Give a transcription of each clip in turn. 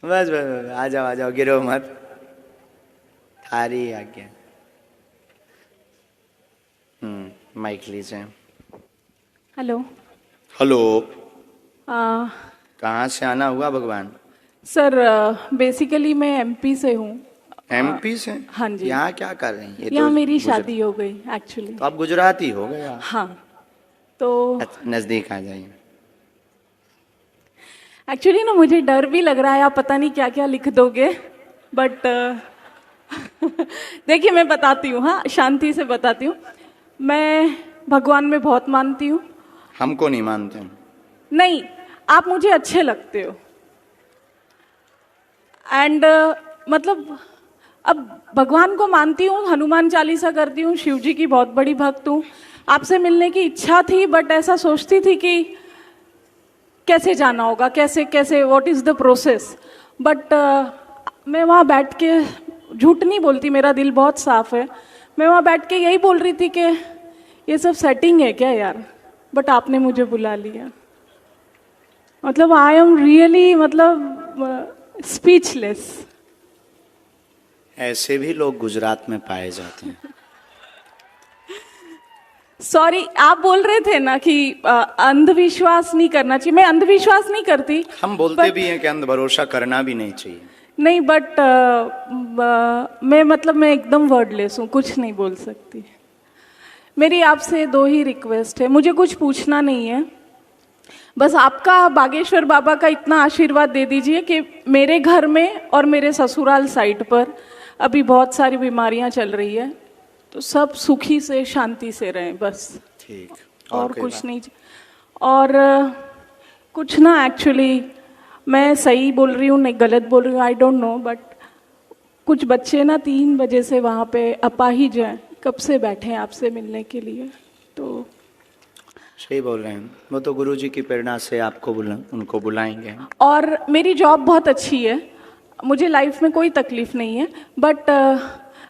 बस बस बस, आ जाओ गिरो मत। थारी आज्ञा। माइक लीजिए। हेलो। हेलो। आ, कहाँ से आना हुआ भगवान? सर बेसिकली मैं एमपी से हूँ। एमपी से? हाँ जी। यहाँ क्या कर रही हैं? ये तो यहाँ मेरी गुजर शादी हो गई एक्चुअली। तो आप गुजराती हो गए आप। हाँ। तो अच्छा, नजदीक आ जाइए। एक्चुअली ना मुझे डर भी लग रहा है, आप पता नहीं क्या क्या लिख दोगे, बट देखिए मैं बताती हूँ, हाँ शांति से बताती हूँ। मैं भगवान में बहुत मानती हूँ। हमको नहीं मानते हैं। नहीं, आप मुझे अच्छे लगते हो। एंड मतलब अब भगवान को मानती हूँ, हनुमान चालीसा करती हूँ, शिव जी की बहुत बड़ी भक्त हूँ। आपसे मिलने की इच्छा थी, बट ऐसा सोचती थी कि कैसे जाना होगा, कैसे कैसे what is the process. But मैं वहाँ बैठ के झूठ नहीं बोलती, मेरा दिल बहुत साफ है। मैं वहाँ बैठ के यही बोल रही थी कि ये सब सेटिंग है क्या यार, बट आपने मुझे बुला लिया। मतलब आई एम रियली मतलब स्पीचलेस। ऐसे भी लोग गुजरात में पाए जाते हैं। सॉरी, आप बोल रहे थे ना कि अंधविश्वास नहीं करना चाहिए। मैं अंधविश्वास नहीं करती। हम बोलते बट भी हैं कि अंध भरोसा करना भी नहीं चाहिए। नहीं, बट मैं मतलब मैं एकदम वर्डलेस हूँ, कुछ नहीं बोल सकती। मेरी आपसे दो ही रिक्वेस्ट है, मुझे कुछ पूछना नहीं है। बस आपका बागेश्वर बाबा का इतना आशीर्वाद दे दीजिए कि मेरे घर में और मेरे ससुराल साइड पर अभी बहुत सारी बीमारियां चल रही है, तो सब सुखी से शांति से रहें बस। ठीक। और कोई कुछ बात? नहीं। और कुछ ना एक्चुअली मैं सही बोल रही हूँ नहीं गलत बोल रही हूँ, आई डोंट नो, बट कुछ बच्चे ना 3 बजे से वहाँ पे अपाहिज हैं, कब से बैठे हैं आपसे मिलने के लिए। तो सही बोल रहे हैं, वो तो गुरु जी की प्रेरणा से आपको उनको बुलाएंगे। और मेरी जॉब बहुत अच्छी है, मुझे लाइफ में कोई तकलीफ नहीं है। बट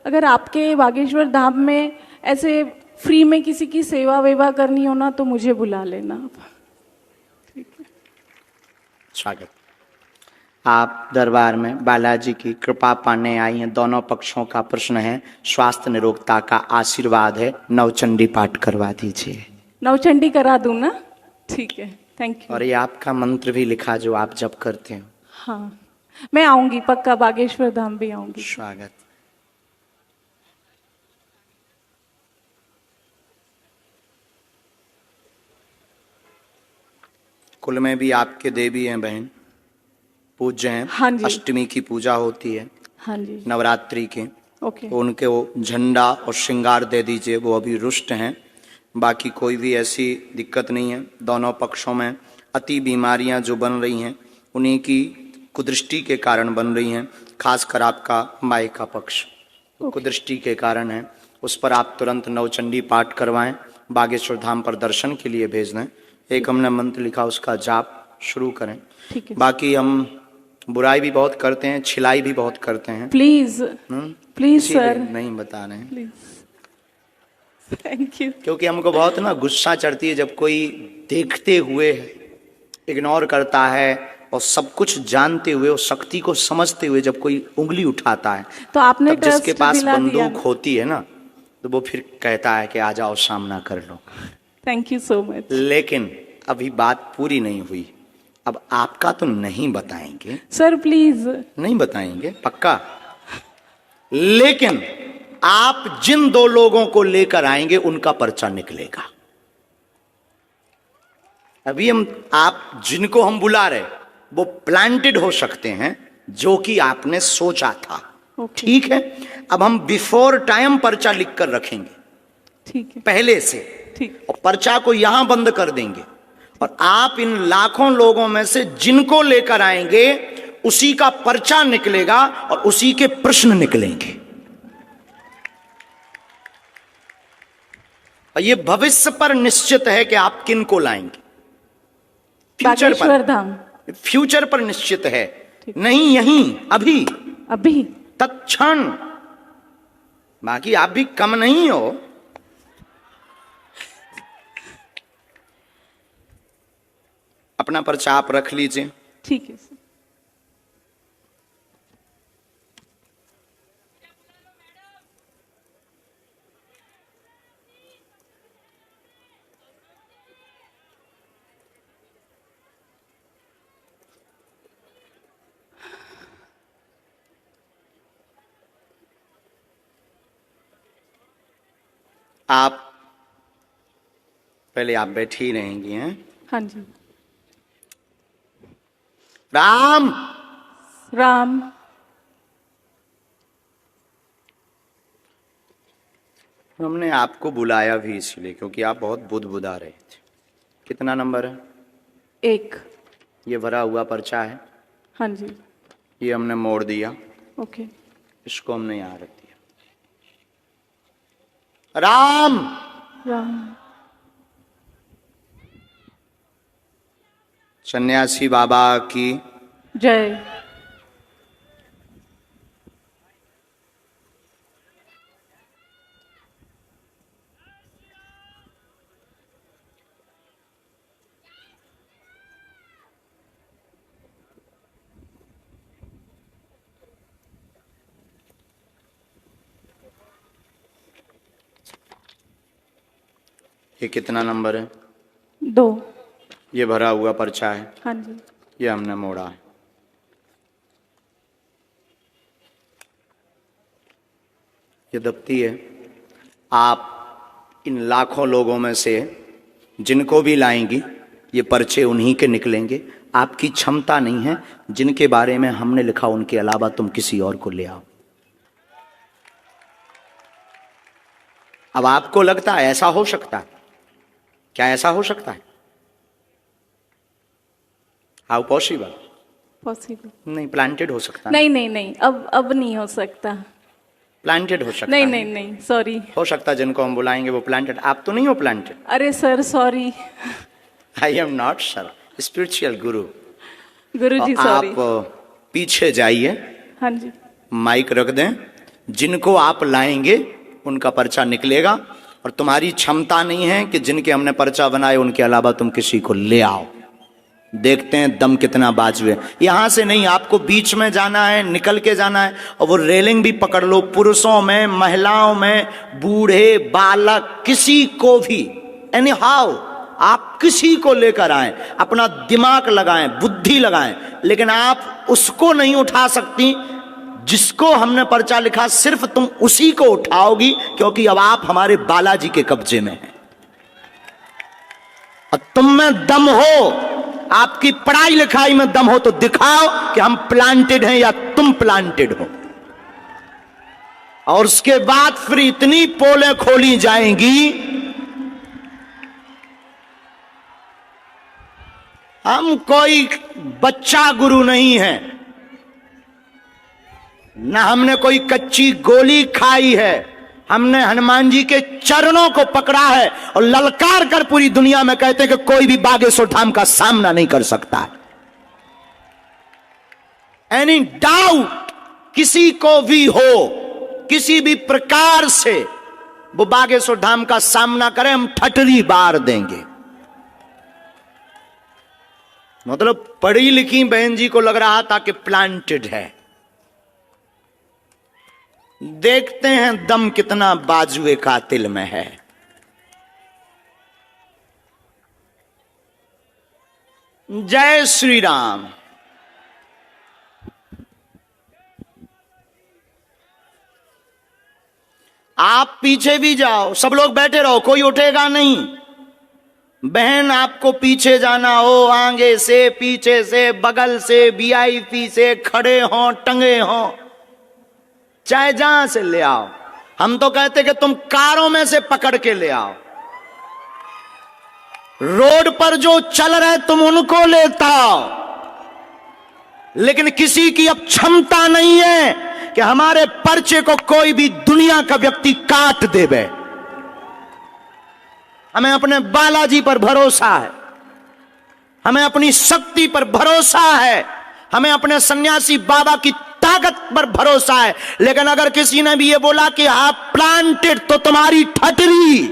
अगर आपके बागेश्वर धाम में ऐसे फ्री में किसी की सेवा वेवा करनी हो ना, तो मुझे बुला लेना आप। स्वागत। आप दरबार में बालाजी की कृपा पाने आई हैं। दोनों पक्षों का प्रश्न है, स्वास्थ्य निरोगता का आशीर्वाद है। नवचंडी पाठ करवा दीजिए। नवचंडी करा दूँ ना? ठीक है, थैंक यू। और ये आपका मंत्र भी लिखा जो आप जप करते हो। हाँ, मैं आऊँगी पक्का, बागेश्वर धाम भी आऊँगी। स्वागत। कुल में भी आपके देवी हैं बहन, पूज्य हैं। हाँ जी। अष्टमी की पूजा होती है, हाँ जी। नवरात्रि के। ओके। तो उनके वो झंडा और श्रृंगार दे दीजिए, वो अभी रुष्ट हैं। बाकी कोई भी ऐसी दिक्कत नहीं है। दोनों पक्षों में अति बीमारियां जो बन रही हैं, उन्हीं की कुदृष्टि के कारण बन रही हैं। खासकर आपका माई का पक्ष कुदृष्टि के कारण है। उस पर आप तुरंत नवचंडी पाठ करवाएं, बागेश्वर धाम पर दर्शन के लिए भेज दें। एक हमने मंत्र लिखा, उसका जाप शुरू करें। ठीक है। बाकी हम बुराई भी बहुत करते हैं, छिलाई भी बहुत करते हैं। प्लीज प्लीज इसीलिए सर, नहीं बता रहे हैं। प्लीज। Thank you. क्योंकि हमको बहुत ना गुस्सा चढ़ती है जब कोई देखते हुए इग्नोर करता है, और सब कुछ जानते हुए और शक्ति को समझते हुए जब कोई उंगली उठाता है। तो आपने तब जिसके ट्रस्ट पास दिला दिया बंदूक ना। होती है ना, तो वो फिर कहता है कि आ जाओ सामना कर लो। Thank you so much. लेकिन अभी बात पूरी नहीं हुई। अब आपका तो नहीं बताएंगे, सर प्लीज। नहीं बताएंगे पक्का। लेकिन आप जिन दो लोगों को लेकर आएंगे उनका पर्चा निकलेगा। अभी आप जिनको हम बुला रहे वो प्लांटेड हो सकते हैं, जो कि आपने सोचा था। ओके। ठीक है, अब हम बिफोर टाइम पर्चा लिख कर रखेंगे ठीक है। पहले से, ठीक। और पर्चा को यहां बंद कर देंगे। और आप इन लाखों लोगों में से जिनको लेकर आएंगे उसी का पर्चा निकलेगा और उसी के प्रश्न निकलेंगे। और ये भविष्य पर निश्चित है कि आप किन को लाएंगे। फ्यूचर बागेश्वर पर, धाम। फ्यूचर पर निश्चित है, नहीं यहीं अभी अभी। तत्क्षण। बाकी आप भी कम नहीं हो। अपना पर्चा आप रख लीजिए। ठीक है सर। आप पहले आप बैठी रहेंगी हैं। हाँ जी। राम राम। हमने आपको बुलाया भी इसलिए क्योंकि आप बहुत बुदबुदा रहे थे। कितना नंबर है? 1। ये भरा हुआ पर्चा है, हाँ जी। ये हमने मोड़ दिया, ओके। इसको हमने यहाँ रख दिया। राम राम। सन्यासी बाबा की जय। ये कितना नंबर है? 2। ये भरा हुआ पर्चा है, हाँ जी। ये हमने मोड़ा है। ये दफ्ती है। आप इन लाखों लोगों में से जिनको भी लाएंगी ये पर्चे उन्हीं के निकलेंगे। आपकी क्षमता नहीं है, जिनके बारे में हमने लिखा उनके अलावा तुम किसी और को ले आओ। अब आपको लगता है ऐसा हो सकता है? क्या ऐसा हो सकता है? How possible? पॉसिबल नहीं, प्लांटेड हो सकता है। नहीं नहीं नहीं, अब नहीं हो सकता। प्लांटेड हो सकता नहीं है। नहीं नहीं, सॉरी। हो सकता है जिनको हम बुलाएंगे वो प्लांटेड। आप तो नहीं हो प्लांटेड। अरे sir sorry. I am not sir, spiritual Guru. Guruji sorry. आप पीछे जाइए, हाँ जी। माइक रख दें। जिनको आप लाएंगे उनका पर्चा निकलेगा, और तुम्हारी क्षमता नहीं है कि जिनके हमने पर्चा बनाए उनके अलावा तुम किसी को ले आओ। देखते हैं दम कितना बाजुए। यहां से नहीं, आपको बीच में जाना है, निकल के जाना है, और वो रेलिंग भी पकड़ लो। पुरुषों में, महिलाओं में, बूढ़े, बालक, किसी को भी, एनी हाउ आप किसी को लेकर आए, अपना दिमाग लगाएं, बुद्धि लगाएं, लेकिन आप उसको नहीं उठा सकती जिसको हमने पर्चा लिखा। सिर्फ तुम उसी को उठाओगी, क्योंकि अब आप हमारे बालाजी के कब्जे में हैं और तुम में दम हो। आपकी पढ़ाई लिखाई में दम हो तो दिखाओ कि हम प्लांटेड हैं या तुम प्लांटेड हो, और उसके बाद फिर इतनी पोलें खोली जाएंगी। हम कोई बच्चा गुरु नहीं है, ना हमने कोई कच्ची गोली खाई है। हमने हनुमान जी के चरणों को पकड़ा है और ललकार कर पूरी दुनिया में कहते हैं कि कोई भी बागेश्वर धाम का सामना नहीं कर सकता। एनी डाउट किसी को भी हो, किसी भी प्रकार से वो बागेश्वर धाम का सामना करे, हम ठटरी बार देंगे। मतलब पढ़ी लिखी बहन जी को लग रहा था कि प्लांटेड है। देखते हैं दम कितना बाजुए कातिल में है। जय श्री राम। आप पीछे भी जाओ, सब लोग बैठे रहो, कोई उठेगा नहीं। बहन आपको पीछे जाना हो, आगे से, पीछे से, बगल से, वीआईपी से, खड़े हो, टंगे हो, चाहे जहां से ले आओ। हम तो कहते कि तुम कारों में से पकड़ के ले आओ। रोड पर जो चल रहे तुम उनको लेता आओ, लेकिन किसी की अब क्षमता नहीं है कि हमारे पर्चे को कोई भी दुनिया का व्यक्ति काट देवे। हमें अपने बालाजी पर भरोसा है, हमें अपनी शक्ति पर भरोसा है, हमें अपने सन्यासी बाबा की ताकत पर भरोसा है। लेकिन अगर किसी ने भी ये बोला कि आप प्लांटेड, तो तुम्हारी ठटरी।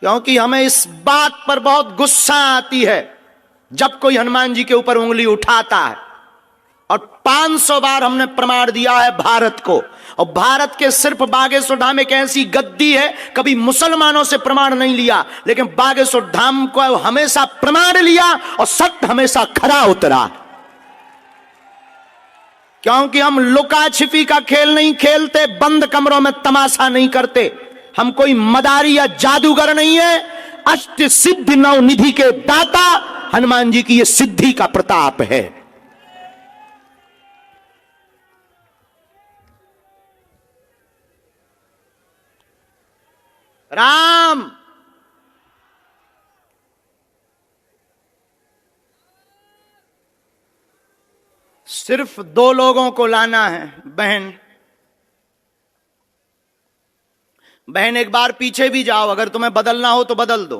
क्योंकि हमें इस बात पर बहुत गुस्सा आती है जब कोई हनुमान जी के ऊपर उंगली उठाता है। और 500 बार हमने प्रमाण दिया है भारत को, और भारत के सिर्फ बागेश्वर धाम एक ऐसी गद्दी है, कभी मुसलमानों से प्रमाण नहीं लिया, लेकिन बागेश्वर धाम को हमेशा प्रमाण लिया और सत्य हमेशा खरा उतरा। क्योंकि हम लुका छिपी का खेल नहीं खेलते, बंद कमरों में तमाशा नहीं करते। हम कोई मदारी या जादूगर नहीं है। अष्ट सिद्धि नव निधि के दाता हनुमान जी की यह सिद्धि का प्रताप है। राम सिर्फ दो लोगों को लाना है। बहन बहन एक बार पीछे भी जाओ, अगर तुम्हें बदलना हो तो बदल दो।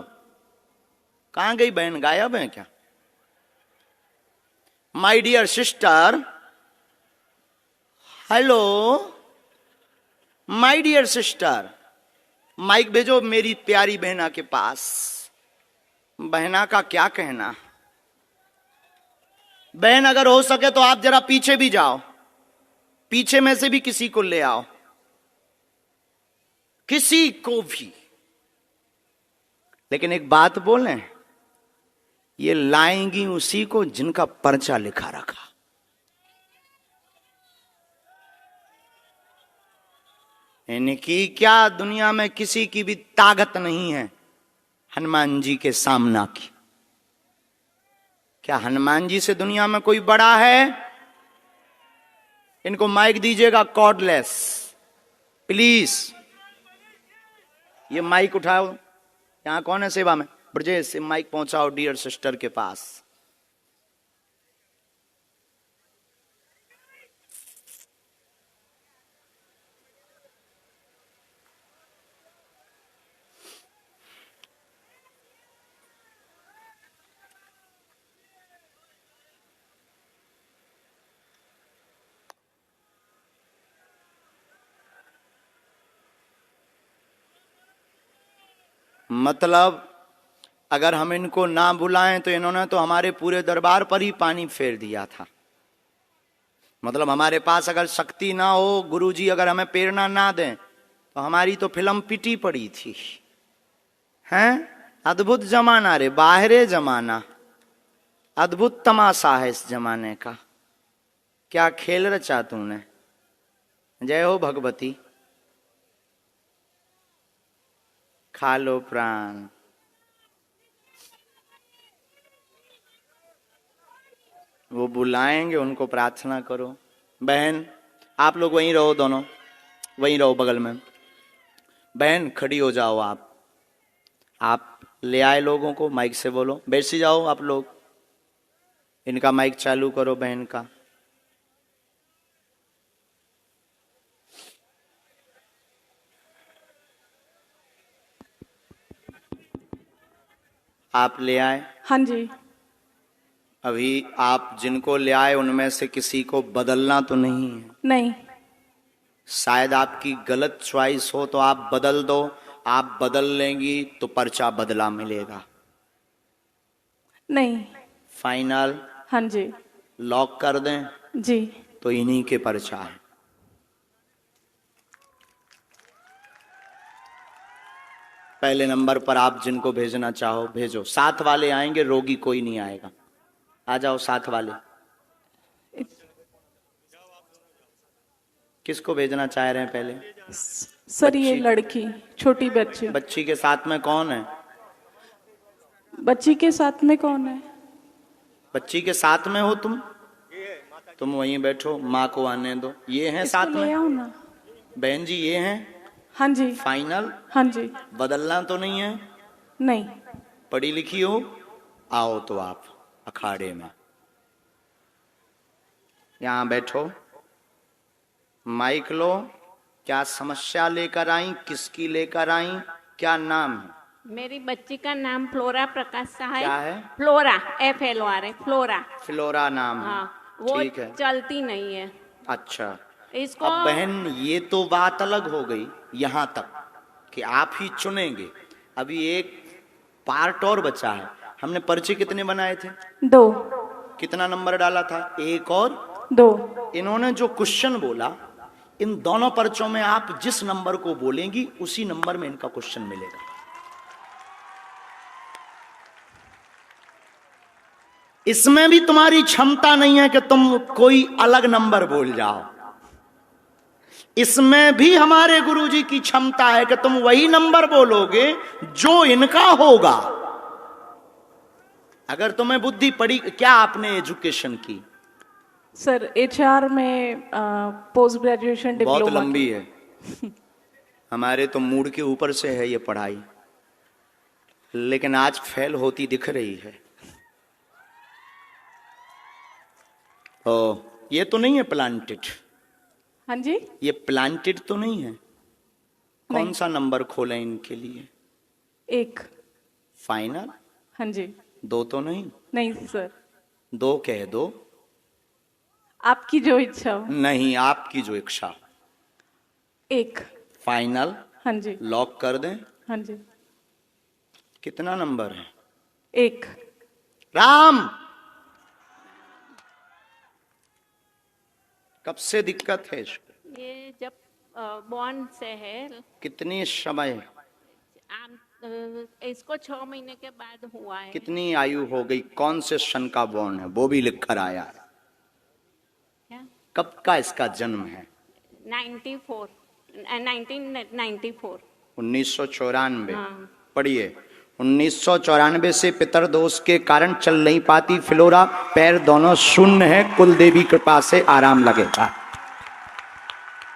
कहां गई बहन, गायब है क्या? My dear sister, hello my dear sister, mike भेजो मेरी प्यारी बहना के पास। बहना का क्या कहना। बहन अगर हो सके तो आप जरा पीछे भी जाओ, पीछे में से भी किसी को ले आओ, किसी को भी। लेकिन एक बात बोलें, ये लाएंगी उसी को जिनका पर्चा लिखा रखा। इनकी क्या दुनिया में किसी की भी ताकत नहीं है हनुमान जी के सामना की। क्या हनुमान जी से दुनिया में कोई बड़ा है? इनको माइक दीजिएगा कॉर्डलेस, प्लीज। ये माइक उठाओ, यहां कौन है सेवा में? ब्रजेश से माइक पहुंचाओ डियर सिस्टर के पास। मतलब अगर हम इनको ना बुलाएं तो इन्होंने तो हमारे पूरे दरबार पर ही पानी फेर दिया था। मतलब हमारे पास अगर शक्ति ना हो, गुरुजी अगर हमें प्रेरणा ना दें तो हमारी तो फिल्म पिटी पड़ी थी। हैं? अद्भुत जमाना रे, बाहरे जमाना, अद्भुत तमाशा है इस जमाने का। क्या खेल रचा तूने। जय हो भगवती। खा लो प्राण। वो बुलाएंगे, उनको प्रार्थना करो। बहन आप लोग वहीं रहो, दोनों वहीं रहो बगल में। बहन खड़ी हो जाओ। आप ले आए लोगों को, माइक से बोलो। बैठ जाओ आप लोग, इनका माइक चालू करो बहन का। आप ले आए? हाँ जी। अभी आप जिनको ले आए उनमें से किसी को बदलना तो नहीं है? नहीं। शायद आपकी गलत चॉइस हो तो आप बदल दो। आप बदल लेंगी तो पर्चा बदला मिलेगा। नहीं। फाइनल? हाँ जी। लॉक कर दें? जी। तो इन्हीं के पर्चा है। पहले नंबर पर आप जिनको भेजना चाहो भेजो। साथ वाले आएंगे, रोगी कोई नहीं आएगा। आ जाओ साथ वाले। किसको भेजना चाह रहे हैं पहले? सर ये लड़की, छोटी बच्ची। बच्ची के साथ में कौन है? बच्ची के साथ में कौन है? बच्ची के साथ में हो तुम वहीं बैठो, माँ को आने दो। ये हैं साथ में? आओ ना बहन जी, ये हैं? हाँ जी। फाइनल? हाँ जी। बदलना तो नहीं है? नहीं। पढ़ी लिखी हो? आओ तो आप अखाड़े में यहां बैठो, माइक लो। क्या समस्या लेकर आई, किसकी लेकर आई, क्या नाम है? मेरी बच्ची का नाम फ्लोरा प्रकाश सहाय। क्या है? Flora, FLORA, flora. फ्लोरा नाम है। हाँ, वो ठीक है। चलती नहीं है अच्छा, इसको। अब बहन ये तो बात अलग हो गई यहां तक कि आप ही चुनेंगे। अभी एक पार्ट और बचा है। हमने पर्चे कितने बनाए थे? 2। कितना नंबर डाला था? 1 और 2। इन्होंने जो क्वेश्चन बोला, इन दोनों पर्चों में आप जिस नंबर को बोलेंगी उसी नंबर में इनका क्वेश्चन मिलेगा। इसमें भी तुम्हारी क्षमता नहीं है कि तुम कोई अलग नंबर बोल जाओ। इसमें भी हमारे गुरुजी की क्षमता है कि तुम वही नंबर बोलोगे जो इनका होगा। अगर तुम्हें बुद्धि पड़ी। क्या आपने एजुकेशन की? सर एचआर में पोस्ट ग्रेजुएशन बहुत डिप्लोमा लंबी है। हमारे तो मूड के ऊपर से है ये पढ़ाई, लेकिन आज फेल होती दिख रही है। ओ, ये तो नहीं है प्लांटेड? हाँ जी, ये प्लांटेड तो नहीं है? कौन नहीं। सा नंबर खोलें इनके लिए? 1। फाइनल? हाँ जी। 2 तो नहीं? नहीं सर, 2 कह दो। आपकी जो इच्छा हो। नहीं, आपकी जो इच्छा। 1। फाइनल? हाँ जी। लॉक कर दें? हाँ जी। कितना नंबर है? 1। राम, कब से दिक्कत है इसको? ये जब बॉर्न से है। कितनी समय? इसको 6 महीने के बाद हुआ है। कितनी आयु हो गई? कौन से सन का बॉर्न है वो भी लिख कर आया है। क्या? कब का इसका जन्म है? 1994। 1994। हाँ। पढ़िए। 1994 से पितरदोष के कारण चल नहीं पाती फ्लोरा, पैर दोनों शून्य है, कुल देवी कृपा से आराम लगेगा।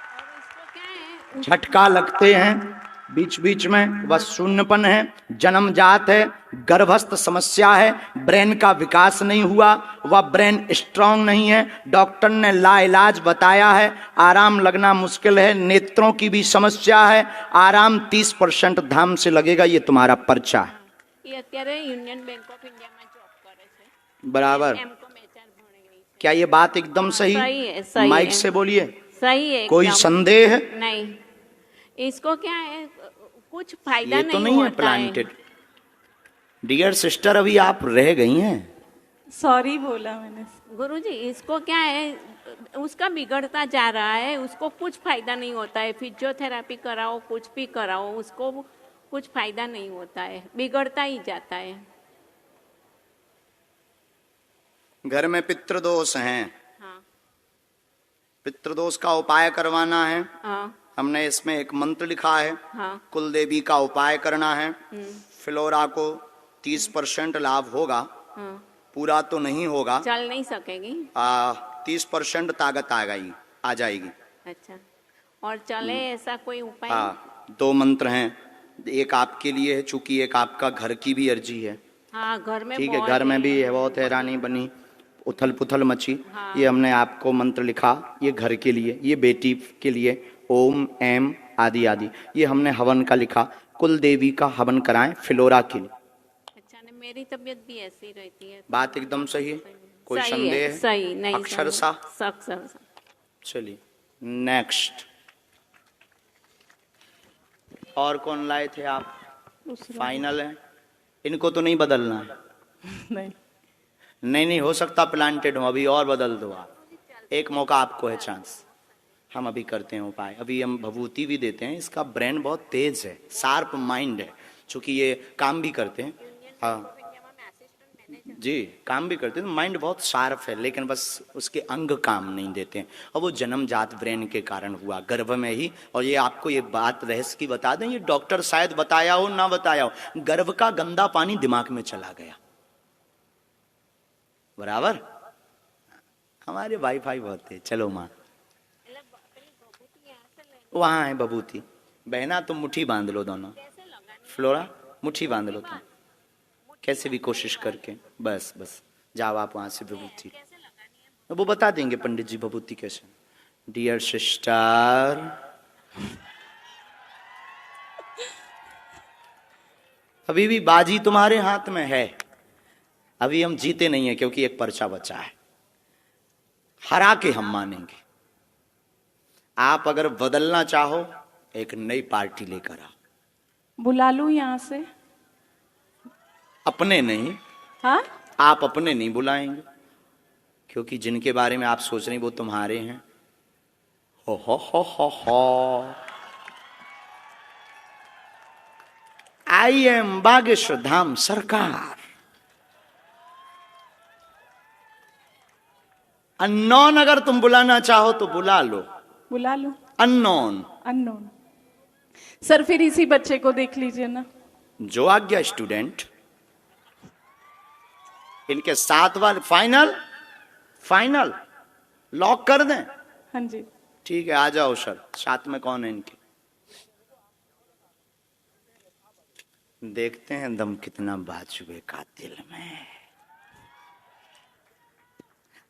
और इसको क्या है? झटका लगते हैं बीच बीच में, बस शून्यपन है, जन्मजात है, गर्भस्थ समस्या है, ब्रेन का विकास नहीं हुआ, वह ब्रेन स्ट्रांग नहीं है, डॉक्टर ने लाइलाज बताया है, आराम लगना मुश्किल है, नेत्रों की भी समस्या है, आराम 30% धाम से लगेगा। ये तुम्हारा पर्चा है। ये અત્યારે યુનિયન બેંક ઓફ ઇન્ડિયામાં જોબ કરે છે। बराबर। એમકોમ એચઆર ભણેલી છે। क्या ये बात एकदम सही? सही है, सही माइक है। से बोलिए। सही है कोई एकदम। संदेह? नहीं। इसको क्या है, कुछ फायदा ये नहीं तो नहीं है होता है। प्लांटेड। डियर सिस्टर, अभी आप रह गई हैं। सॉरी बोला मैंने। गुरुजी, इसको क्या है, उसका बिगड़ता जा रहा है, उसको कुछ फायदा नहीं होता है। फिजियोथेरेपी कराओ, कुछ भी कराओ, उसको कुछ फायदा नहीं होता है, बिगड़ता ही जाता है। घर में पितृदोष हैं, हाँ। पितृदोष का उपाय करवाना है। हाँ। हमने इसमें एक मंत्र लिखा है, हाँ। कुल देवी का उपाय करना है। फ्लोरा को 30% लाभ होगा, हाँ। पूरा तो नहीं होगा। चल नहीं सकेगी। 30% ताकत आ जाएगी। अच्छा, और चले ऐसा कोई उपाय? हाँ, 2 मंत्र हैं, एक आपके लिए है, चूंकि एक आपका घर की भी अर्जी है। हाँ, घर में ठीक है, बहुत घर में है। भी है, बहुत हैरानी बनी, उथल पुथल मची। हाँ। ये हमने आपको मंत्र लिखा, ये घर के लिए, ये बेटी के लिए, ओम एम आदि आदि। ये हमने हवन का लिखा, कुल देवी का हवन कराएं फ्लोरा के लिए। अच्छा, ने मेरी तबीयत भी ऐसी रहती है। बात एकदम सही है, कोई सही संदेह है, है? सही नहीं। अक्षरशः। अक्षरशः। चलिए नेक्स्ट। और कौन लाए थे आप? फाइनल है, इनको तो नहीं बदलना है। नहीं। नहीं, हो सकता प्लांटेड हो, अभी और बदल दो आप, एक मौका आपको है, चांस। हम अभी करते हैं उपाय, अभी हम भभूति भी देते हैं। इसका ब्रेन बहुत तेज है, शार्प माइंड है, चूंकि ये काम भी करते हैं। हाँ जी, काम भी करते हैं, तो माइंड बहुत शार्प है, लेकिन बस उसके अंग काम नहीं देते हैं। और वो जन्मजात ब्रेन के कारण हुआ, गर्भ में ही। और ये आपको ये बात रहस्य की बता दें, ये डॉक्टर शायद बताया हो ना बताया हो, गर्भ का गंदा पानी दिमाग में चला गया। बराबर। हमारे वाईफाई बहुत है। चलो माँ, वहां है बबूती। बहना तुम मुट्ठी बांध लो दोनों। फ्लोरा मुट्ठी बांध लो तुम, कैसे भी कोशिश करके। बस बस जाओ आप वहां से विभूति, वो बता देंगे पंडित जी विभूति कैसे। डियर सिस्टर, अभी भी बाजी तुम्हारे हाथ में है। अभी हम जीते नहीं है, क्योंकि एक पर्चा बचा है, हरा के हम मानेंगे। आप अगर बदलना चाहो, एक नई पार्टी लेकर आओ। बुला लूं यहाँ से? अपने नहीं। हाँ, आप अपने नहीं बुलाएंगे, क्योंकि जिनके बारे में आप सोच रहे हैं वो तुम्हारे हैं। हो। आई एम बागेश्वर धाम सरकार। अननोन अगर तुम बुलाना चाहो तो बुला लो, बुला लो। अननोन। अननोन। सर फिर इसी बच्चे को देख लीजिए ना। जो आज्ञा स्टूडेंट। इनके साथ वाले फाइनल, फाइनल लॉक कर दें। हाँ जी। ठीक है, आ जाओ सर। साथ में कौन है इनके? देखते हैं दम कितना बाजुए का दिल में।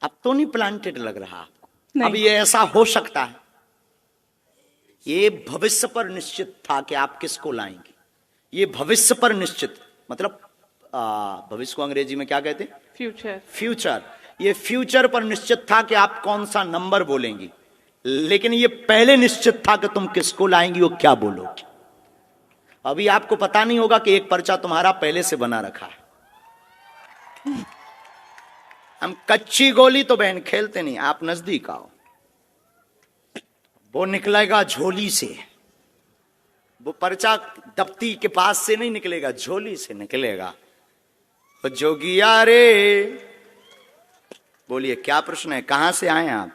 अब तो नहीं प्लांटेड लग रहा आपको? नहीं। अब ये ऐसा हो सकता है, ये भविष्य पर निश्चित था कि आप किसको लाएंगे। ये भविष्य पर निश्चित, मतलब भविष्य को अंग्रेजी में क्या कहते हैं? फ्यूचर। फ्यूचर। ये फ्यूचर पर निश्चित था कि आप कौन सा नंबर बोलेंगी, लेकिन ये पहले निश्चित था कि तुम किसको लाएंगी, वो क्या बोलोगी। अभी आपको पता नहीं होगा कि एक पर्चा तुम्हारा पहले से बना रखा है। हम कच्ची गोली तो बहन खेलते नहीं, आप नजदीक आओ। वो निकलेगा झोली से, वो पर्चा दफ्ती के पास से नहीं निकलेगा, झोली से निकलेगा। तो जोगिया रे, बोलिए क्या प्रश्न है, कहां से आए आप?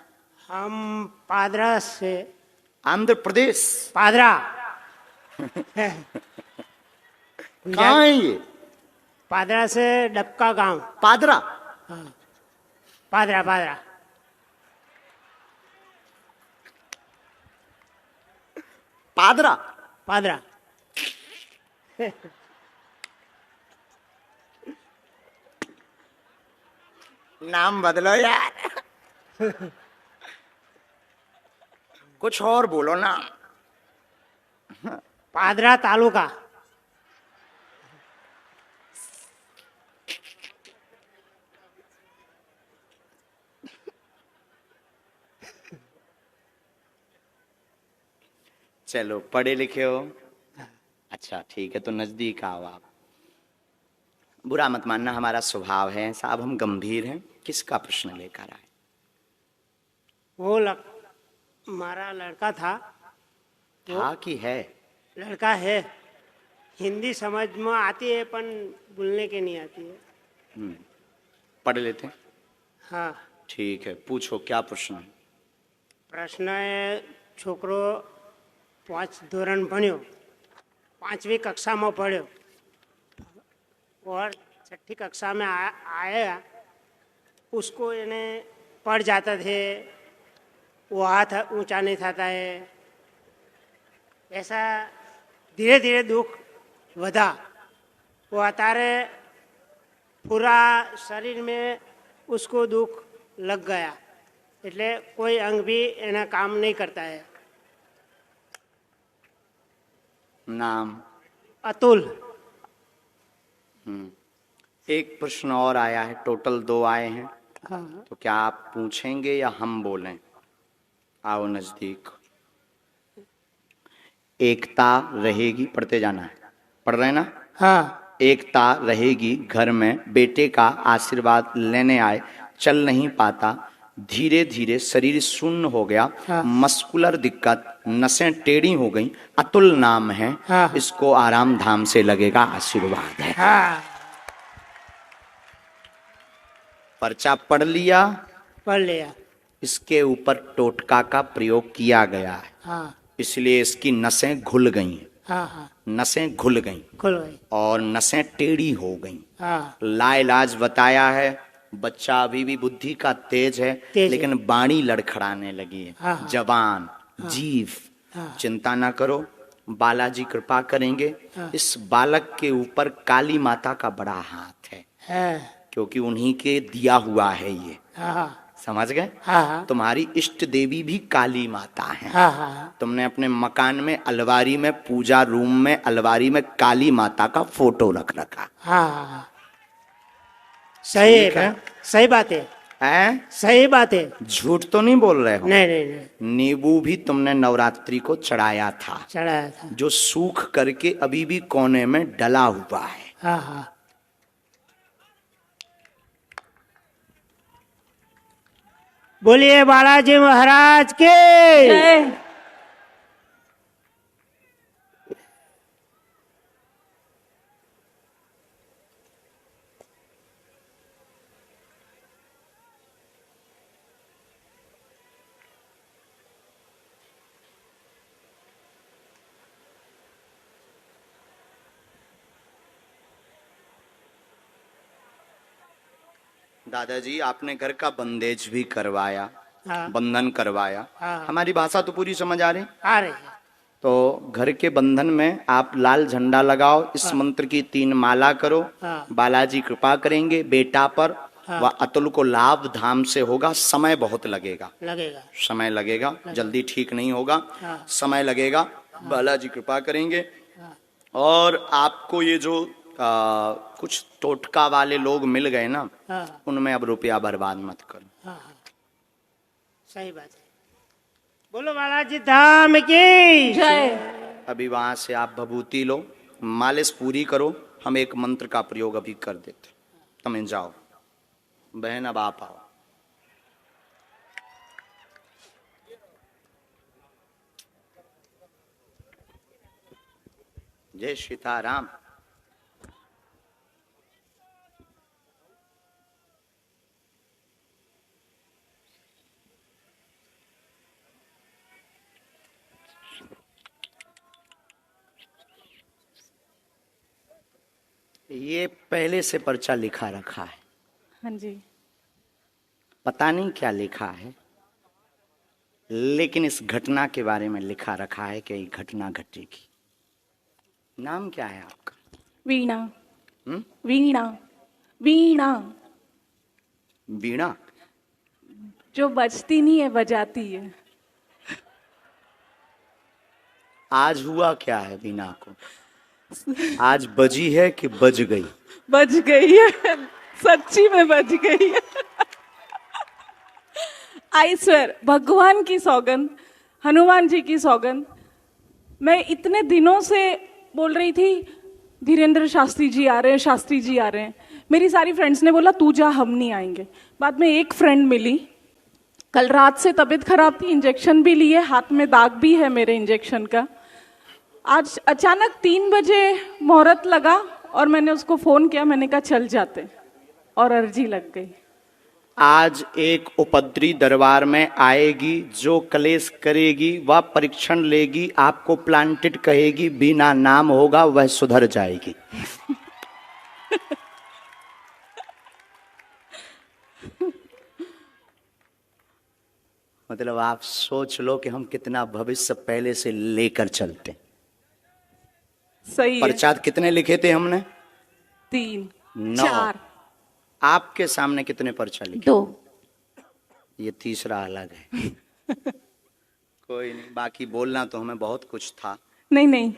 हम पादरा से। आंध्र प्रदेश? पादरा। कहां है ये? पादरा से डबका गांव। पादरा? हाँ, पादरा पादरा। पादरा? पादरा। नाम बदलो यार। कुछ और बोलो ना। पादरा तालुका। चलो पढ़े लिखे हो, अच्छा ठीक है, तो नजदीक आओ आप। बुरा मत मानना, हमारा स्वभाव है साहब, हम गंभीर हैं। किसका प्रश्न लेकर आए? वो हमारा लड़का था। था कि है? लड़का है। हिंदी समझ में आती है पर बोलने के नहीं आती है। पढ़ लेते हैं। हाँ। ठीक है, पूछो क्या प्रश्न है। प्रश्न है, छोकरो 5 ધોરણ ભણ્યો, 5वीं कक्षा में पढ़्यो और 6ठी कक्षा में आया, उसको इन्हें पढ़ जाता थे, वो हाथ ऊंचा नहीं था है। ऐसा धीरे धीरे दुख वधा। वो अतारे पूरा शरीर में उसको दुख लग गया, એટલે कोई अंग भी एना काम नहीं करता है। नाम? अतुल। एक प्रश्न और आया है, टोटल 2 आए हैं। हाँ। तो क्या आप पूछेंगे या हम बोलें? आओ नजदीक। एकता रहेगी, पढ़ते जाना है, पढ़ रहे हैं ना? हाँ। एकता रहेगी घर में, बेटे का आशीर्वाद लेने आए, चल नहीं पाता, धीरे धीरे शरीर शून्य हो गया। हाँ। मस्कुलर दिक्कत, नसें टेढ़ी हो गई। अतुल नाम है। हाँ। इसको आराम धाम से लगेगा आशीर्वाद है। हाँ। पर्चा पढ़ लिया? पढ़ लिया। इसके ऊपर टोटका का प्रयोग किया गया है। हाँ। इसलिए इसकी नसें घुल गई। हाँ। हाँ। नसें घुल गई खुल गई। और नसें टेढ़ी हो गई। हाँ। लाइलाज बताया है, बच्चा अभी भी बुद्धि का तेज है, तेज लेकिन है। बाणी लड़खड़ाने लगी है। हाँ। जबान, जीभ। हाँ। चिंता ना करो, बालाजी कृपा करेंगे। हाँ। इस बालक के ऊपर काली माता का बड़ा हाथ है, क्योंकि उन्हीं के दिया हुआ है ये। हाँ। समझ गए? हाँ। तुम्हारी इष्ट देवी भी काली माता है। हाँ। हाँ। तुमने अपने मकान में अलमारी में, पूजा रूम में अलमारी में काली माता का फोटो रख रखा हाँ। सही ठीक है। है। सही बात है। है? सही बात है। झूठ तो नहीं बोल रहे हो? नहीं नहीं नहीं, नींबू भी तुमने नवरात्रि को चढ़ाया था, चढ़ाया था। जो सूख करके अभी भी कोने में डला हुआ है। हाँ। हाँ। बोलिए बालाजी महाराज के। जय। दादाजी आपने घर का बंदेज भी करवाया, हाँ बंधन करवाया। हाँ। हमारी भाषा तो पूरी समझ आ रही। आ रहे हैं। तो घर के बंधन में आप लाल झंडा लगाओ, इस हाँ। मंत्र की 3 माला करो, हाँ। बालाजी कृपा करेंगे बेटा पर, हाँ। व अतुल को लाभ धाम से होगा। समय बहुत लगेगा, लगेगा। समय लगेगा, जल्दी ठीक नहीं होगा, हाँ। समय लगेगा। बालाजी कृपा करेंगे। हाँ और आपको ये जो कुछ टोटका वाले लोग मिल गए ना, हाँ उनमें अब रुपया बर्बाद मत करो। हाँ हाँ, सही बात है। बोलो बालाजी धाम की जय। अभी वहां से आप भभूति लो, मालिश पूरी करो, हम एक मंत्र का प्रयोग अभी कर देते। तुम जाओ बहन, अब आप आओ। जय सीताराम। ये पहले से पर्चा लिखा रखा है, हाँ जी। पता नहीं क्या लिखा है, लेकिन इस घटना के बारे में लिखा रखा है कि ये घटना घटेगी। नाम क्या है आपका? वीणा। हम्म? वीणा। वीणा वीणा। जो बजती नहीं है बजाती है। आज हुआ क्या है वीणा को? आज बजी है कि बज गई? बज गई है, सच्ची में बज गई है। आई स्वेर, भगवान की सौगंध, हनुमान जी की सौगंध। मैं इतने दिनों से बोल रही थी धीरेन्द्र शास्त्री जी आ रहे हैं, शास्त्री जी आ रहे हैं। मेरी सारी फ्रेंड्स ने बोला तू जा, हम नहीं आएंगे। बाद में एक फ्रेंड मिली, कल रात से तबीयत खराब थी, इंजेक्शन भी लिए, हाथ में दाग भी है मेरे इंजेक्शन का। आज अचानक 3 बजे मुहूर्त लगा और मैंने उसको फोन किया, मैंने कहा चल जाते, और अर्जी लग गई। आज एक उपद्री दरबार में आएगी, जो कलेश करेगी वह परीक्षण लेगी, आपको प्लांटेड कहेगी, बिना नाम होगा वह सुधर जाएगी। मतलब आप सोच लो कि हम कितना भविष्य पहले से लेकर चलते हैं। सही है। पर्चा कितने लिखे थे हमने? 3 9। 4 आपके सामने कितने पर्चा लिखे? 2। ये तीसरा अलग है। कोई नहीं, बाकी बोलना तो हमें बहुत कुछ था। नहीं नहीं।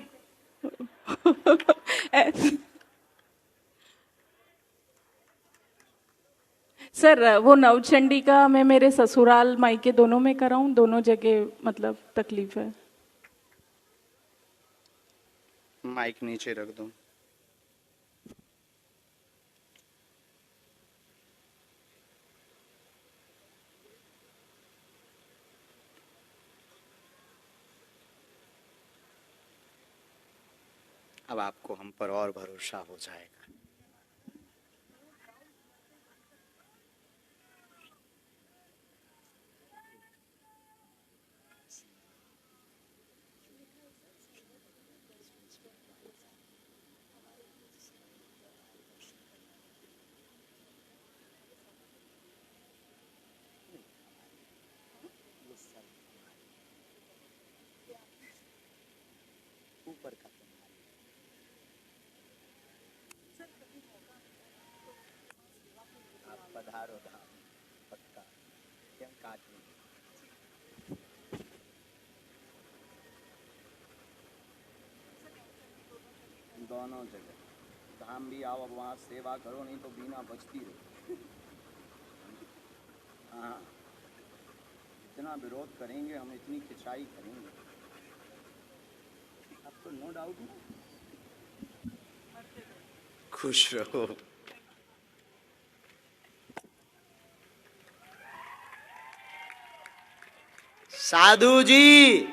सर वो नवचंडी का मैं मेरे ससुराल मायके दोनों में कराऊं, दोनों जगह मतलब तकलीफ है। माइक नीचे रख दो। अब आपको हम पर और भरोसा हो जाएगा। ऊपर का आप पधारो धाम पक्का, क्या काट दोनों जगह धाम भी आओ, अब वहाँ सेवा करो, नहीं तो बिना बचती रहो। हाँ, इतना विरोध करेंगे हम, इतनी खिंचाई करेंगे, आपको नो डाउट है। खुश रहो। साधु जी